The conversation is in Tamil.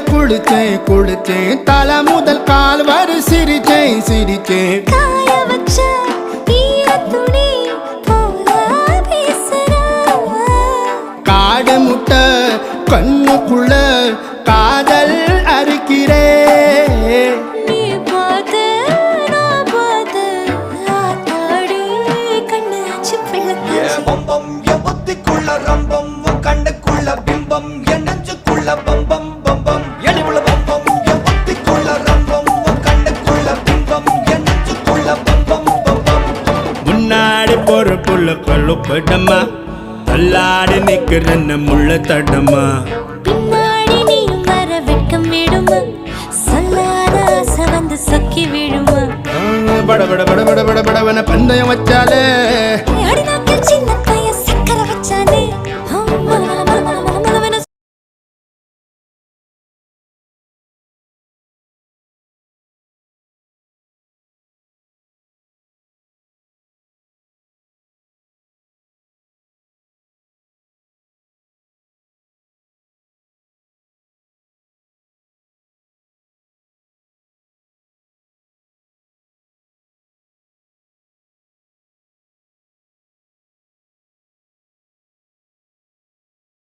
குளிச்சேன் குளிச்சேன் தலை முதல் கால் வரை சிரிச்சேன் சிரிச்சேன் காய வச்ச ஈரத்துணி போல பேசுற காடு முட்டை கண்ணுக்குள்ள காதல் அறுக்கிறே நீ பார்த்து நான் பார்த்து ஆத்தாடி கண்ணு ஆச்சு பிள்ளை பம்பம் என் புத்திக்குள்ள ரம்பம் உன் கண்ணுக்குள்ள பிம்பம் என் நெஞ்சுக்குள்ள பம்பம் பம்பம் எளிவுள்ள பம்பம் என் புத்திக்குள்ள ரம்பம் உன் கண்ணுக்குள்ள பிம்பம் என் நெஞ்சுக்குள்ள பம்பம் பம்பம் முன்னாடி போற புள்ள கழுப்படமா தள்ளாடி நிக்கிறன்ன முள்ள தடமா பின்னாடி நீயும் வர வெட்கம் விடுமா சொல்லாத ஆசை வந்து சொக்கி விடுமா பட பட பட பட பட படவன பந்தயம் வச்சாலே அடி நாக்கில் சின்ன